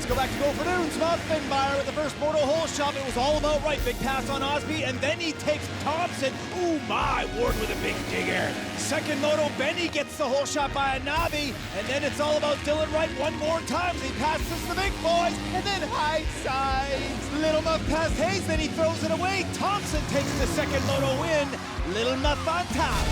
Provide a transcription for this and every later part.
Let's go back to Go for Noons. Muffenmeyer with the first moto hole shot. It was all about right. Big pass on Osby, and then he takes Thompson. Ooh, my, Ward with a big digger. Second moto, Benny gets the hole shot by a Navi, and then it's all about Dylan Wright one more time. He passes the big boys, and then high sides. Little Muff past Hayes, then he throws it away. Thompson takes the second moto win. Little Muff on top.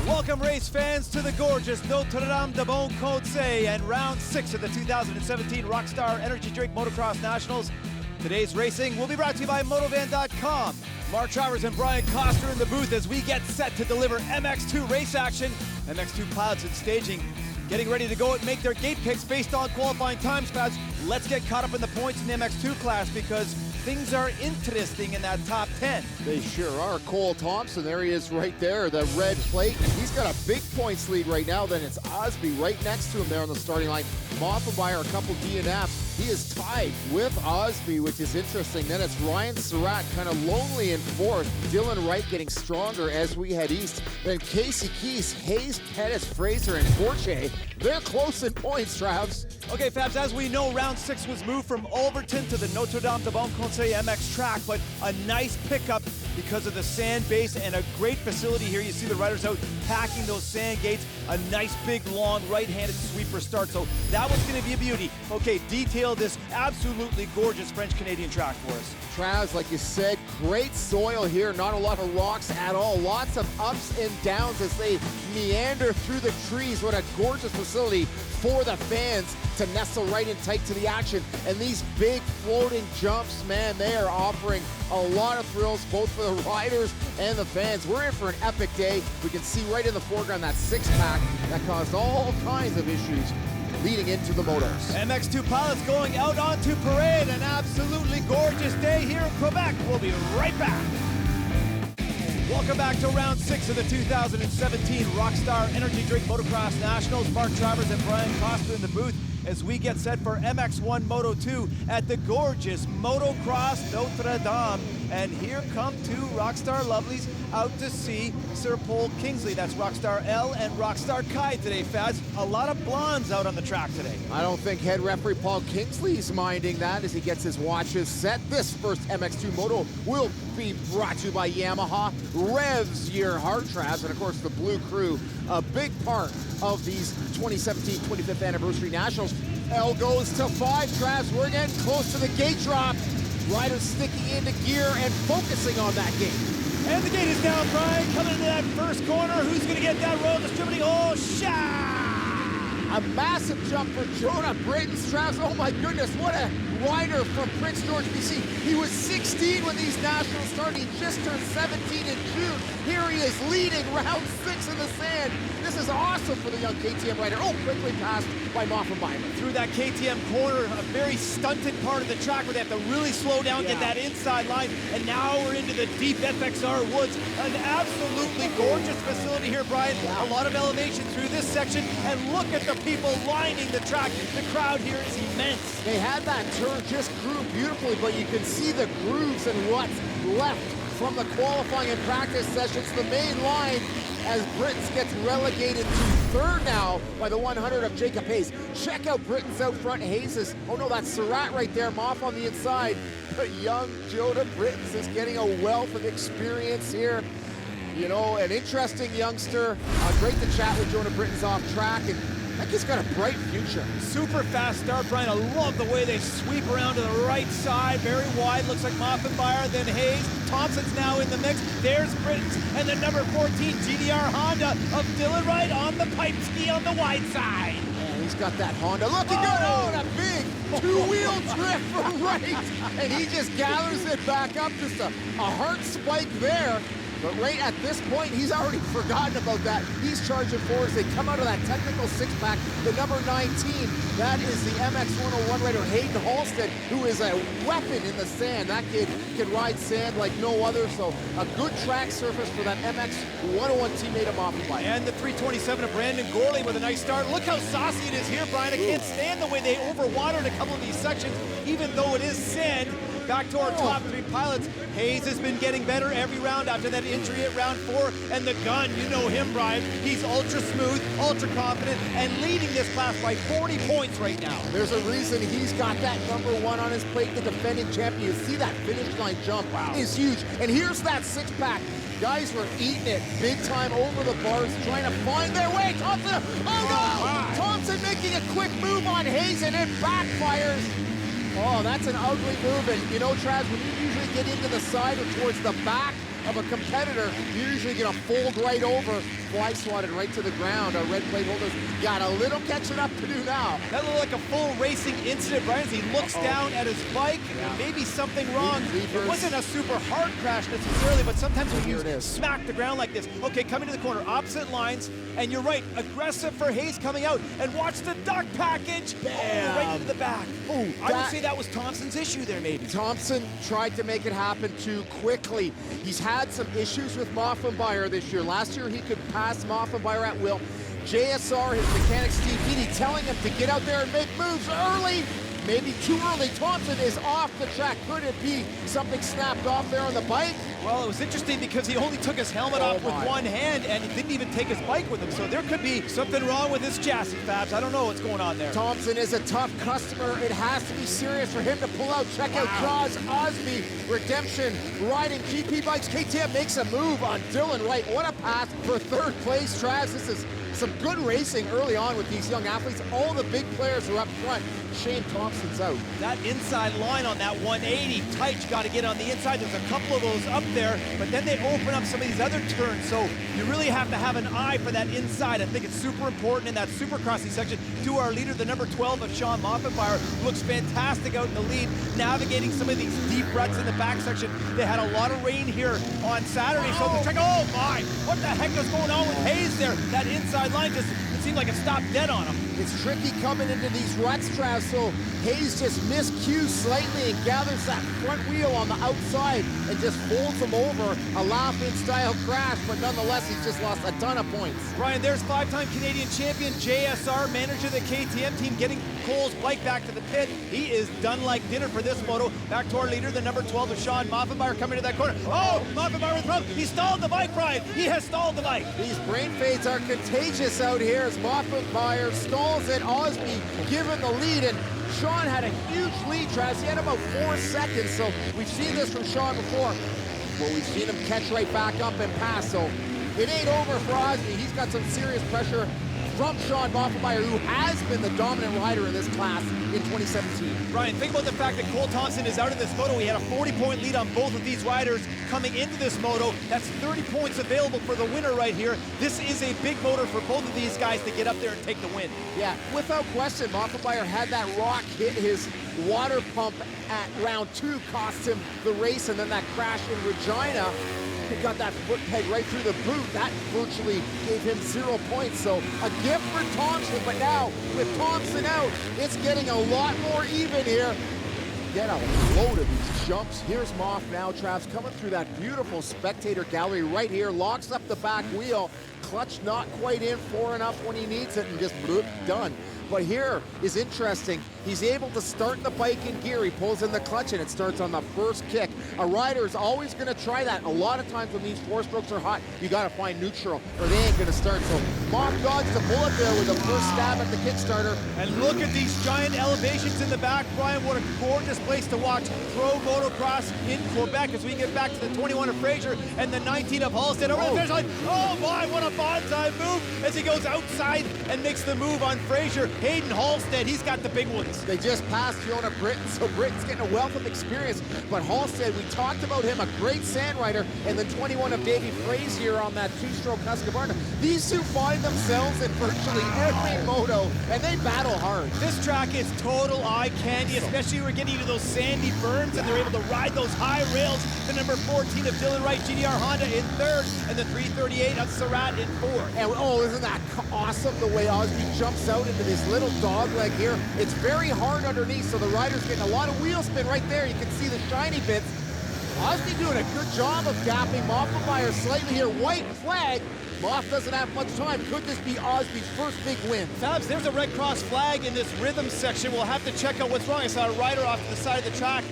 Welcome, race fans, to the gorgeous Notre-Dame-du-Bon-Conseil and round 6 of the 2017 Rockstar Energy Drink Motocross Nationals. Today's racing will be brought to you by Motovan.com. Mark Travers and Brian Coster in the booth as we get set to deliver MX2 race action. MX2 pilots in staging, getting ready to go and make their gate picks based on qualifying time spots. Let's get caught up in the points in the MX2 class because things are interesting in that top 10. They sure are. Cole Thompson, there he is right there, the red plate. He's got a big points lead right now. Then it's Osby right next to him there on the starting line. Moffenmeyer, a couple DNFs. He is tied with Osby, which is interesting. Then it's Ryan Surratt kind of lonely in fourth. Dylan Wright getting stronger as we head east. Then Casey Keys, Hayes, Pettis, Fraser, and Forche. They're close in points, Travs. Okay, Fabs, as we know, round 6 was moved from Overton to the Notre-Dame-du-Bon-Conseil MX track, but a nice pickup because of the sand base and a great facility here. You see the riders out packing those sand gates. A nice, big, long, right-handed sweeper start. So that was going to be a beauty. Okay, detail this absolutely gorgeous French-Canadian track for us. Travs, like you said, great soil here. Not a lot of rocks at all. Lots of ups and downs as they meander through the trees. What a gorgeous facility for the fans to nestle right in tight to the action. And these big floating jumps, man, they are offering a lot of thrills both for the riders and the fans. We're in for an epic day. We can see right in the foreground that six-pack that caused all kinds of issues leading into the motos. MX2 pilots going out onto parade. An absolutely gorgeous day here in Quebec. We'll be right back. Welcome back to round 6 of the 2017 Rockstar Energy Drink Motocross Nationals. Mark Travers and Brian Coster in the booth as we get set for MX1 Moto 2 at the gorgeous Motocross Notre-Dame. And here come two Rockstar lovelies out to see Sir Paul Kingsley. That's Rockstar L and Rockstar Kai today, Fads. A lot of blondes out on the track today. I don't think head referee Paul Kingsley's minding that as he gets his watches set. This first MX2 Moto will be brought to you by Yamaha. Revs your heart, Travs, and of course the Blue Crew, a big part of these 2017 25th anniversary nationals. L goes to 5, Travs. We're getting close to the gate drop. Riders sticking into gear and focusing on that gate. And the gate is down, Brian. Coming into that first corner. Who's going to get that roll? Distributing. Oh, shot! A massive jump for Jonah Britton. Travs, oh my goodness, what a rider from Prince George, BC. He was 16 when these nationals started. He just turned 17 in June. Here he is leading round 6 in the sand. This is awesome for the young KTM rider. Oh, quickly passed by Moffenmeyer. Through that KTM corner, a very stunted part of the track where they have to really slow down, get that inside line, and now we're into the deep FXR woods. An absolutely gorgeous facility here, Brian. A lot of elevation through this section, and look at the people lining the track. The crowd here is immense. They had that turn just grew beautifully, but you can see the grooves and what's left from the qualifying and practice sessions. The main line as Britain's gets relegated to third now by the 100 of Jacob Hayes. Check out Britain's out front. Hayes is, oh no, that's Surratt right there. Moff on the inside. But young Jonah Britton's is getting a wealth of experience here. You know, an interesting youngster. Great to chat with Jonah Britton's off track, and I think he's got a bright future. Super fast start, Brian. I love the way they sweep around to the right side. Very wide. Looks like Moffenmeyer, then Hayes. Thompson's now in the mix. There's Britton's and the number 14 GDR Honda of Dylan Wright on the pipe ski on the wide side. Yeah, he's got that Honda. Looking good. Oh, and a big two-wheel drift for Wright. And he just gathers it back up. Just a hard spike there. But right at this point, he's already forgotten about that. He's charging forward as they come out of that technical six-pack. The number 19, that is the MX101 rider, Hayden Halstead, who is a weapon in the sand. That kid can ride sand like no other, so a good track surface for that MX101 teammate of Moffenmeyer. And the 327 of Brandon Gorley with a nice start. Look how saucy it is here, Brian. I can't stand the way they overwatered a couple of these sections, even though it is sand. back to our top three pilots. Hayes has been getting better every round after that injury at round 4. And the gun, you know him, Brian. He's ultra smooth, ultra confident, and leading this class by 40 points right now. There's a reason he's got that #1 on his plate, the defending champion. You see that finish line jump is huge. And here's that six-pack. Guys were eating it big time over the bars, trying to find their way. Thompson, oh no! Thompson making a quick move on Hayes, and it backfires. Oh, that's an ugly move. And you know, Trav, when you usually get into the side or towards the back of a competitor, you're usually gonna fold right over. Fly swatted right to the ground. Our red plate holders got a little catching up to do now. That looked like a full racing incident, Brian, as he looks down at his bike. Maybe something wrong. It wasn't a super hard crash necessarily, but sometimes when you smack the ground like this. Okay, coming to the corner, opposite lines, and you're right, aggressive for Hayes coming out, and watch the duck package. Oh, right into the back. Oh, I would say that was Thompson's issue there, maybe. Thompson tried to make it happen too quickly. He's had some issues with Moffenbauer this year. Last year, he could pass Moffenbauer at will. JSR, his mechanic Steve Beatty, telling him to get out there and make moves early. Maybe too early. Thompson is off the track. Could it be something snapped off there on the bike? Well, it was interesting because he only took his helmet off with one hand, and he didn't even take his bike with him. So there could be something wrong with his chassis, Fabs. I don't know what's going on there. Thompson is a tough customer. It has to be serious for him to pull out. Check out Jaws Osby, Redemption, riding GP bikes. KTM makes a move on Dylan Wright. What a pass for third place, Travis. This is some good racing early on with these young athletes. All the big players are up front. Shane Thompson's out. That inside line on that 180, tight, you got to get on the inside. There's a couple of those up there, but then they open up some of these other turns, so you really have to have an eye for that inside. I think it's super important in that supercrossing section. To our leader, the number 12 of Sean Moffenbauer, looks fantastic out in the lead, navigating some of these deep ruts in the back section. They had a lot of rain here on Saturday, so the track, oh my, what the heck is going on with Hayes there? That inside line just, it seemed like it stopped dead on him. It's tricky coming into these ruts, Trav, so Hayes just miscues slightly and gathers that front wheel on the outside and just folds him over. A Laughlin-style crash, but nonetheless, he's just lost a ton of points. Ryan, there's 5-time Canadian champion JSR, manager of the KTM team, getting Cole's bike back to the pit. He is done like dinner for this moto. Back to our leader, the number 12 of Sean Moffenbauer, coming to that corner. Oh, Moffenbauer with the problem. He stalled the bike, Brian. He has stalled the bike. These brain fades are contagious out here as Moffenbauer stalls it. Osby given the lead, and Sean had a huge lead, Travis. He had about 4 seconds, so we've seen this from Sean before. Well, we've seen him catch right back up and pass, so it ain't over for Osby. He's got some serious pressure from Sean Moffenbauer, who has been the dominant rider in this class in 2017. Ryan, think about the fact that Cole Thompson is out of this moto. He had a 40-point lead on both of these riders coming into this moto. That's 30 points available for the winner right here. This is a big motor for both of these guys to get up there and take the win. Yeah, without question, Moffenbauer had that rock hit his water pump at round 2, cost him the race, and then that crash in Regina. He got that foot peg right through the boot. That virtually gave him 0 points. So a gift for Thompson, but now with Thompson out, it's getting a lot more even here. Get a load of these jumps. Here's Moff now, Travs, coming through that beautiful spectator gallery right here, locks up the back wheel. Clutch not quite in far enough when he needs it, and just bloop, done. But here is interesting. He's able to start the bike in gear. He pulls in the clutch and it starts on the first kick. A rider is always gonna try that. A lot of times when these 4-strokes are hot, you gotta find neutral or they ain't gonna start. So Moff dodged the bullet there with the first stab at the Kickstarter. And look at these giant elevations in the back, Brian. What a gorgeous place to watch pro motocross in Quebec as we get back to the 21 of Fraser and the 19 of Halstead over the finish line. Oh my, what a bonsai move as he goes outside and makes the move on Fraser. Hayden Halstead, he's got the big ones. They just passed Fiona Britton, so Britton's getting a wealth of experience. But Halstead, we talked about him, a great sand rider, and the 21 of Davey Frazier on that 2-stroke Husqvarna. These two find themselves in virtually every moto, and they battle hard. This track is total eye candy, especially when we're getting to those sandy berms, and they're able to ride those high rails. The number 14 of Dylan Wright, GDR Honda in 3rd, and the 338 of Surratt in 4th. And oh, isn't that awesome the way Osby jumps out into this little dog leg here. It's very hard underneath, so the rider's getting a lot of wheel spin right there. You can see the shiny bits. Osby doing a good job of gapping Moffenbauer slightly here. White flag. Moff doesn't have much time. Could this be Osby's first big win? Fabs, there's a Red Cross flag in this rhythm section. We'll have to check out what's wrong. I saw a rider off to the side of the track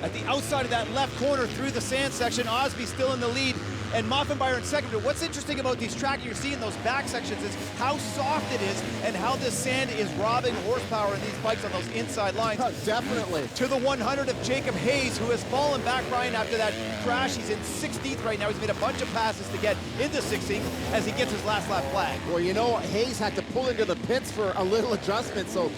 at the outside of that left corner through the sand section. Osby still in the lead, and Moffenbauer in second. But what's interesting about these tracks you're seeing those back sections is how soft it is and how this sand is robbing horsepower in these bikes on those inside lines. Definitely. To the 100 of Jacob Hayes, who has fallen back, Brian, after that crash. He's in 16th right now. He's made a bunch of passes to get into 16th as he gets his last lap flag. Well, you know, Hayes had to pull into the pits for a little adjustment, so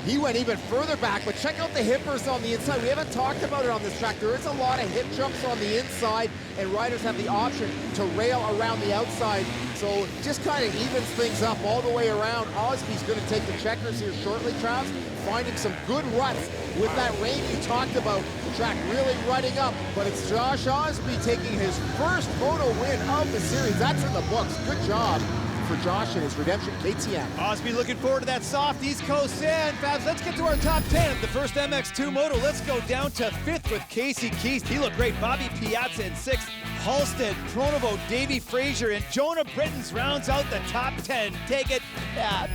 he went even further back. But check out the hippers on the inside. We haven't talked about it on this track. There is a lot of hip jumps on the inside, and riders have the option to rail around the outside. So just kind of evens things up all the way around. Osby's going to take the checkers here shortly, Travis, finding some good ruts with that rain you talked about. The track really rutting up, but it's Josh Osby taking his first moto win of the series. That's in the books. Good job for Josh and his Redemption KTM. Osby looking forward to that soft East Coast sand. Fabs, let's get to our top 10 of the first MX2 Moto. Let's go down to 5th with Casey Keast. He looked great. Bobby Piazza in 6th. Halstead, Pronovo, Davey Frazier, and Jonah Brittens rounds out the top 10. Take it, Fabs.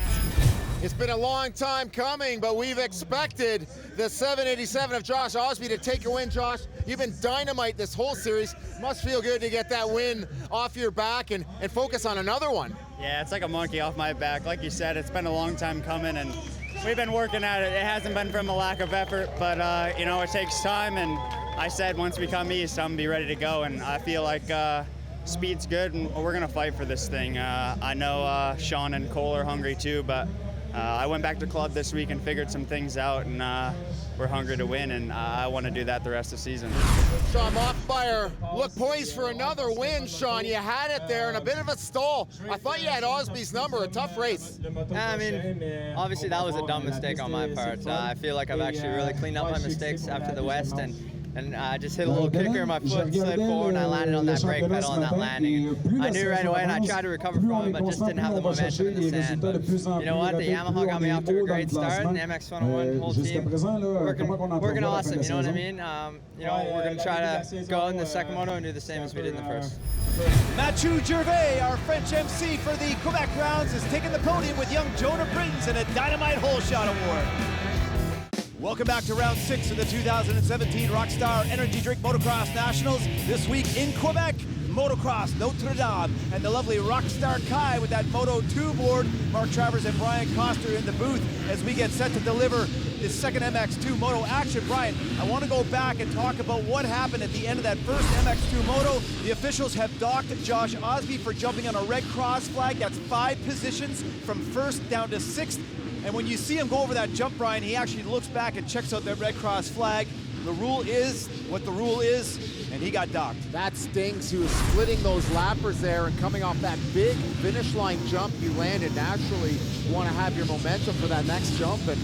It's been a long time coming, but we've expected the 787 of Josh Osby to take a win. Josh, you've been dynamite this whole series. Must feel good to get that win off your back and focus on another one. Yeah, it's like a monkey off my back. Like you said, it's been a long time coming, and we've been working at it. It hasn't been from a lack of effort, but you know, it takes time, and I said once we come east, I'm gonna be ready to go, and I feel like speed's good, and we're gonna fight for this thing. I know Sean and Cole are hungry too, but I went back to club this week and figured some things out, and we're hungry to win, and I want to do that the rest of the season. Sean Moffenbauer, look poised for another win, Sean. You had it there in a bit of a stall. I thought you had Osby's number, a tough race. I mean, obviously that was a dumb mistake on my part. I feel like I've actually really cleaned up my mistakes after the West, and I just hit a little kicker, my foot slid forward, and I landed on that brake pedal on that landing. And I knew right away, and I tried to recover from it, but just didn't have the momentum in the sand. But you know what? The Yamaha got me off to a great start, and the MX101 whole team working awesome. You know what I mean? You know, we're gonna try to go in the second moto and do the same as we did in the first. Mathieu Gervais, our French MC for the Quebec rounds, is taking the podium with young Jonah Brittens in a Dynamite Hole Shot Award. Welcome back to round 6 of the 2017 Rockstar Energy Drink Motocross Nationals. This week in Quebec, Motocross, Notre-Dame, and the lovely Rockstar Kai with that Moto 2 board. Mark Travers and Brian Coster in the booth as we get set to deliver this second MX2 Moto action. Brian, I want to go back and talk about what happened at the end of that first MX2 Moto. The officials have docked Josh Osby for jumping on a red cross flag. That's 5 positions from 1st down to 6th. And when you see him go over that jump, Brian, he actually looks back and checks out that red cross flag. The rule is what the rule is, and he got docked. That stings. He was splitting those lappers there and coming off that big finish line jump you landed. Naturally, you want to have your momentum for that next jump, and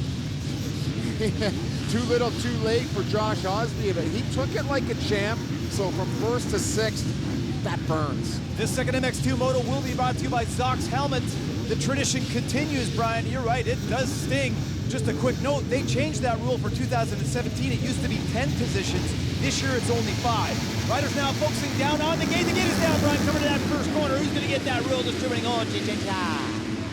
too little, too late for Josh Osby, but he took it like a champ. So from 1st to 6th, that burns. This second MX2 Moto will be brought to you by Zox Helmet. The tradition continues, Brian. You're right, it does sting. Just a quick note, they changed that rule for 2017. It used to be 10 positions. This year it's only 5. Riders now focusing down on the gate. The gate is down, Brian, coming to that first corner. Who's going to get that real distributing on?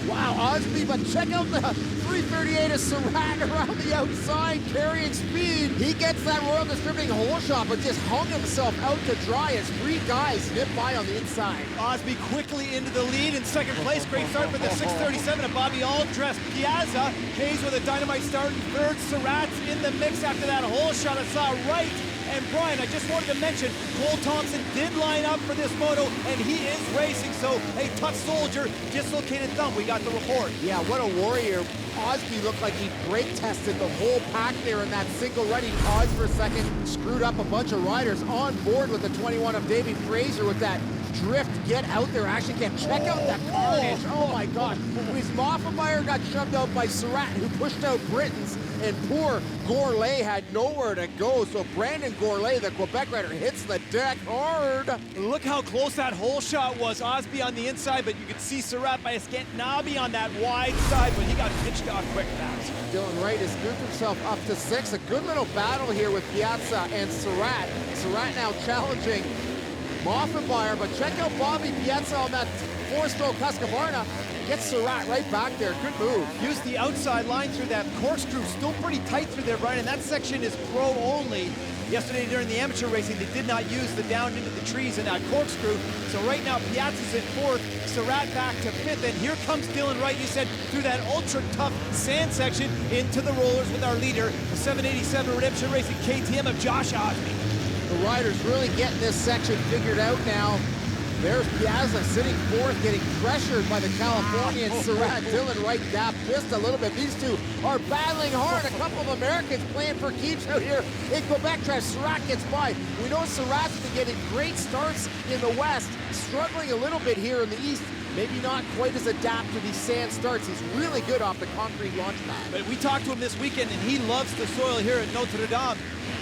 Wow, Osby, but check out the 338 of Surratt around the outside, carrying speed. He gets that Royal Distributing hole shot, but just hung himself out to dry as 3 guys nip by on the inside. Osby quickly into the lead in second place. Great start for the 637 of Bobby Aldress. Piazza, Hayes with a dynamite start in 3rd. Surratt's in the mix after that hole shot. I saw right. And Brian, I just wanted to mention, Cole Thompson did line up for this moto, and he is racing. So, a tough soldier, dislocated thumb. We got the report. Yeah, what a warrior. Osby looked like he brake tested the whole pack there in that single run. He paused for a second, screwed up a bunch of riders on board with the 21 of Davey Frazier with that drift. Get out there, actually can check out that carnage. Oh my gosh. Moffenbauer got shoved out by Surratt, who pushed out Brittens, and poor Gourlay had nowhere to go. So Brandon Gourlay, the Quebec rider, hits the deck hard. Look how close that hole shot was. Osby on the inside, but you could see Surratt by a scant Nabi on that wide side, but he got pitched off quick fast. Dylan Wright has moved himself up to 6. A good little battle here with Piazza and Surratt. Surratt now challenging Moffenbauer, but check out Bobby Piazza on that 4-stroke Husqvarna. Gets Surratt right back there. Good move. Use the outside line through that corkscrew. Still pretty tight through there, Brian, and that section is pro only. Yesterday during the amateur racing, they did not use the down into the trees and that corkscrew. So right now, Piazza's in fourth, Surratt back to fifth, and here comes Dylan Wright, you said, through that ultra-tough sand section into the rollers with our leader, the 787 Redemption Racing KTM of Josh Osby. The riders really getting this section figured out now. There's Piazza sitting fourth, getting pressured by the Californian Surratt. Dylan Wright gapped just a little bit. These two are battling hard. A couple of Americans playing for keeps out here in Quebec. Surratt gets by. We know Surratt's been getting great starts in the West, struggling a little bit here in the East. Maybe not quite as adept to these sand starts. He's really good off the concrete launch pad. But we talked to him this weekend, and he loves the soil here at Notre-Dame.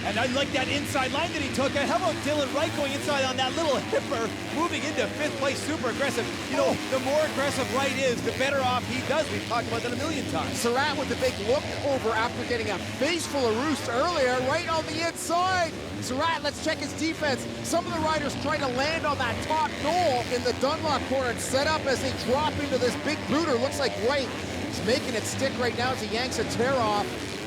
And I like that inside line that he took. And how about Dylan Wright going inside on that little hipper, moving into fifth place, super aggressive. You know, the more aggressive Wright is, the better off he does. We've talked about that a million times. Surratt with the big look over after getting a face full of roost earlier, right on the inside. Surratt, let's check his defense. Some of the riders trying to land on that top knoll in the Dunlop corner and set up as they drop into this big booter. Looks like Wright is making it stick right now as he yanks a tear off.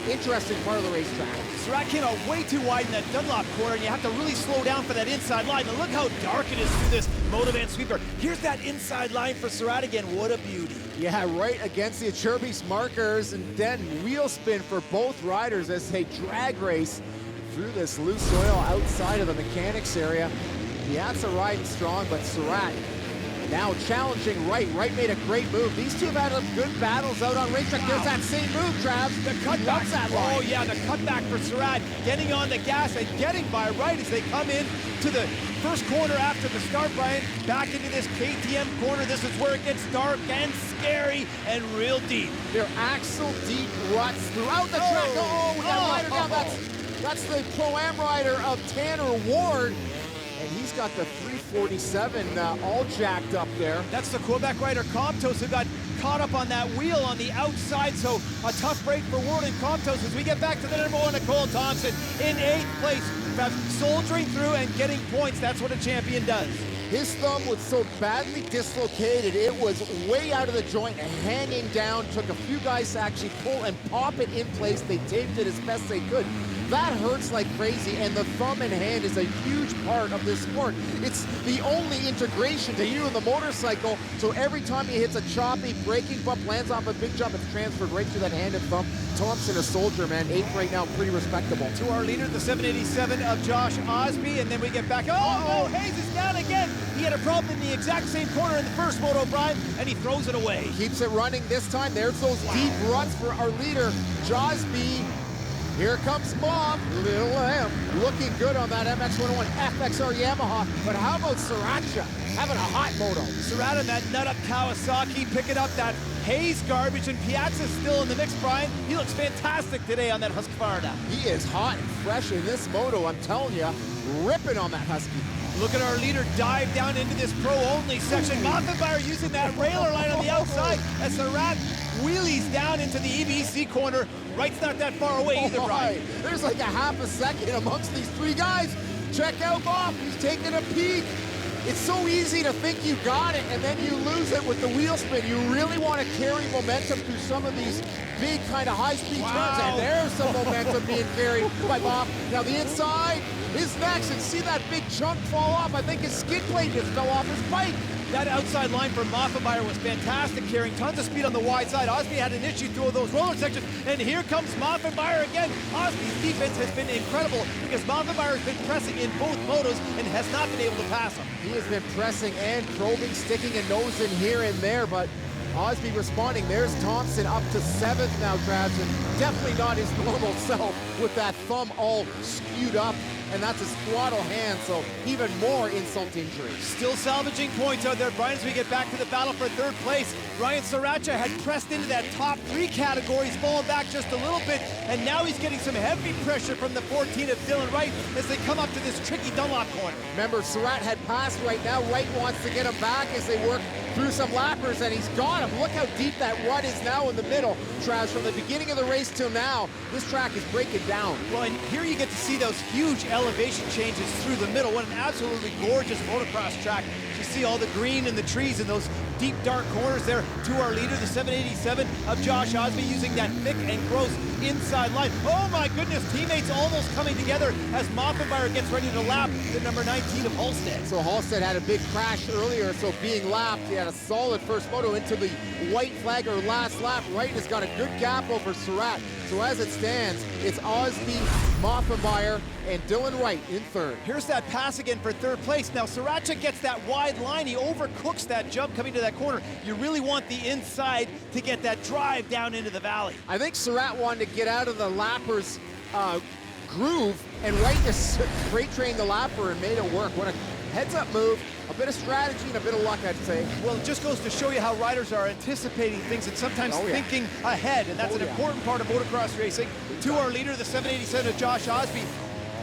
Interesting part of the racetrack. Surratt came out way too wide in that Dunlop corner, and you have to really slow down for that inside line. And look how dark it is through this Motovan sweeper. Here's that inside line for Surratt again. What a beauty. Yeah, right against the Acerbis markers, and then wheel spin for both riders as they drag race through this loose soil outside of the mechanics area. Piazza riding strong, but Surratt now challenging Wright. Wright made a great move. These two have had good battles out on racetrack. There's that same move, Trav. The cutback. That line. Oh yeah, the cutback for Surratt, getting on the gas and getting by Wright as they come in to the first corner after the start, Brian. Back into this KTM corner. This is where it gets dark and scary and real deep. They're axle deep ruts throughout the track. Oh, we got a rider down. That's the Pro-Am rider of Tanner Ward. And he's got the 347 all jacked up there. That's the Quebec rider Comptos who got caught up on that wheel on the outside, so a tough break for Ward and Comptos as we get back to the number one, Nicole Thompson, in 8th place, soldiering through and getting points. That's what a champion does. His thumb was so badly dislocated, it was way out of the joint and hanging down. Took a few guys to actually pull and pop it in place. They taped it as best they could. That hurts like crazy, and the thumb and hand is a huge part of this sport. It's the only integration to you in the motorcycle, so every time he hits a choppy braking bump, lands off a big jump, it's transferred right through that hand and thumb. Thompson, a soldier, man, 8th right now, pretty respectable. To our leader, the 787 of Josh Osby, and then we get back. Oh, Hayes is down again. He had a problem in the exact same corner in the first moto, Brian, and he throws it away. Keeps it running this time. There's those deep ruts for our leader, Josby. Here comes Bob, Little M, looking good on that MX101 FXR Yamaha. But how about Sriracha having a hot moto? Surratt and that nut up Kawasaki picking up that Hayes garbage, and Piazza's still in the mix, Brian. He looks fantastic today on that Husqvarna. He is hot and fresh in this moto, I'm telling you, ripping on that Husky. Look at our leader dive down into this pro-only section. Mothenbauer using that railer line on the outside as Surratt wheelies down into the EBC corner. Wright's not that far away either, Brian. There's like a half a second amongst these three guys. Check out Bob, he's taking a peek. It's so easy to think you got it, and then you lose it with the wheel spin. You really want to carry momentum through some of these big kind of high-speed turns, and there's some momentum being carried by Bob. Now the inside is next, and see that big chunk fall off. I think his skid plate just fell off his bike. That outside line for Mothenbauer was fantastic, carrying tons of speed on the wide side. Osby had an issue through those roller sections, and here comes Mothenbauer again. Osby's defense has been incredible because Mothenbauer has been pressing in both motos and has not been able to pass him. He has been pressing and probing, sticking a nose in here and there, but Osby responding. There's Thompson up to 7th now, Travis, and definitely not his normal self with that thumb all skewed up. And that's his throttle hand, so even more insult to injury. Still salvaging points out there, Brian, as we get back to the battle for 3rd place. Ryan Sriracha had pressed into that top 3 categories, fallen back just a little bit, and now he's getting some heavy pressure from the 14 of Dylan Wright as they come up to this tricky Dunlop corner. Remember, Surratt had passed right now. Wright wants to get him back as they work through some lappers, and he's got him. Look how deep that rut is now in the middle, Travis. From the beginning of the race till now, this track is breaking down. Well, and here you get to see those huge elevation changes through the middle. What an absolutely gorgeous motocross track. You see all the green and the trees and those deep, dark corners there. To our leader, the 787 of Josh Osby, using that thick and gross inside line. Oh my goodness, teammates almost coming together as Mothenbauer gets ready to lap the number 19 of Halstead. So Halstead had a big crash earlier, so being lapped, he had a solid first moto into the white flag or last lap. Wright has got a good gap over Surratt. So as it stands, it's Osby, Mothenbauer, and Dylan Wright in third. Here's that pass again for third place. Now Sriracha gets that wide line. He overcooks that jump coming to that corner. You really want the inside to get that drive down into the valley. I think Surratt wanted to get out of the lapper's groove, and Wright just freight trained the lapper and made it work. What a heads-up move, a bit of strategy and a bit of luck, I'd say. Well, it just goes to show you how riders are anticipating things and sometimes thinking ahead, and that's an important part of motocross racing. To our leader, the 787 of Josh Osby.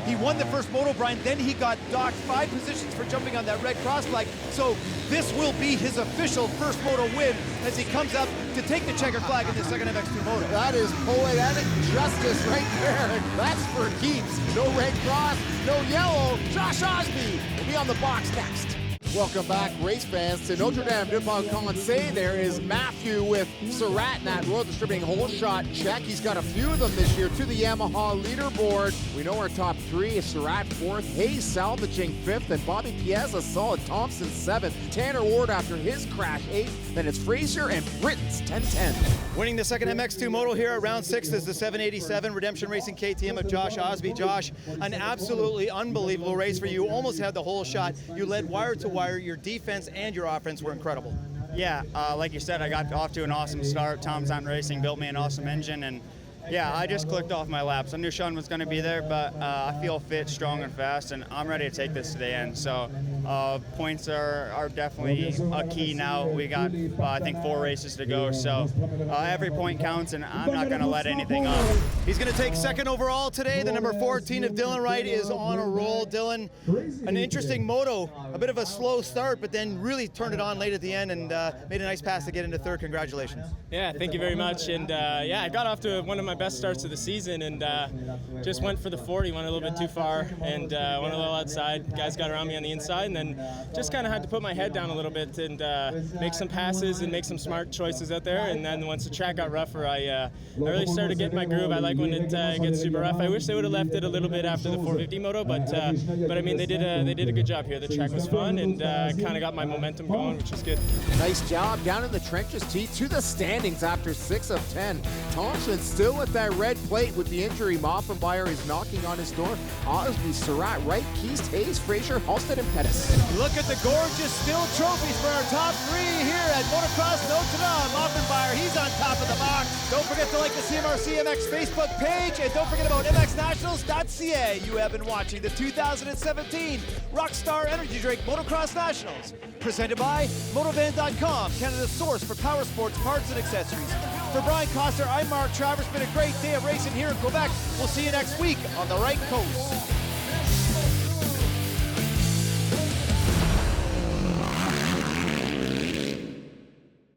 He won the first moto, Brian, then he got docked 5 positions for jumping on that red cross flag. So this will be his official first moto win as he comes up to take the checker flag in the second MX2 moto. That is poetic justice right there. That's for keeps. No red cross, no yellow. Josh Osby will be on the box next. Welcome back, race fans, to Notre-Dame-du-Bon-Conseil. There is Matthew with Surratt in that Royal Distributing hole shot check. He's got a few of them this year to the Yamaha leaderboard. We know our top 3 is Surratt 4th, Hayes salvaging 5th, and Bobby Piazza solid Thompson 7th. Tanner Ward after his crash 8th. Then it's Fraser and Britton's 10-10. Winning the second MX2 moto here at round 6 is the 787 Redemption Racing KTM of Josh Osby. Josh, an absolutely unbelievable race for you. Almost had the whole shot. You led wire to wire. Your defense and your offense were incredible. Yeah, like you said, I got off to an awesome start. Tom's on Racing built me an awesome engine, and yeah, I just clicked off my laps. I knew Sean was going to be there, but I feel fit, strong, and fast, and I'm ready to take this to the end. So points are definitely a key now. We got, I think, 4 races to go, so every point counts, and I'm not going to let anything up. He's going to take second overall today. The number 14 of Dylan Wright is on a roll. Dylan, an interesting moto, a bit of a slow start, but then really turned it on late at the end and made a nice pass to get into third. Congratulations. Yeah, thank you very much. And yeah, I got off to one of my best starts of the season and just went for the 40, went a little bit too far and went a little outside. Guys got around me on the inside and then just kind of had to put my head down a little bit and make some passes and make some smart choices out there. And then once the track got rougher, I really started getting my groove. I like when it gets super rough. I wish they would have left it a little bit after the 450 moto, but I mean they did a good job here. The track was fun and kind of got my momentum going, which is good. Nice job down in the trenches, T, to the standings after 6 of 10. Thompson still with that red plate with the injury. Mothenbauer is knocking on his door. Osby, Surratt, Wright, Keast, Hayes, Fraser, Halstead, and Pettis. Look at the gorgeous still trophies for our top 3 here at Motocross Notre-Dame. Mothenbauer, he's on top of the box. Don't forget to like the CMRC MX Facebook page, and don't forget about mxnationals.ca. You have been watching the 2017 Rockstar Energy Drink Motocross Nationals, presented by Motovan.com, Canada's source for power sports parts and accessories. For Brian Coster, I'm Mark Travers. Been a great day of racing here in Quebec. We'll see you next week on the right coast.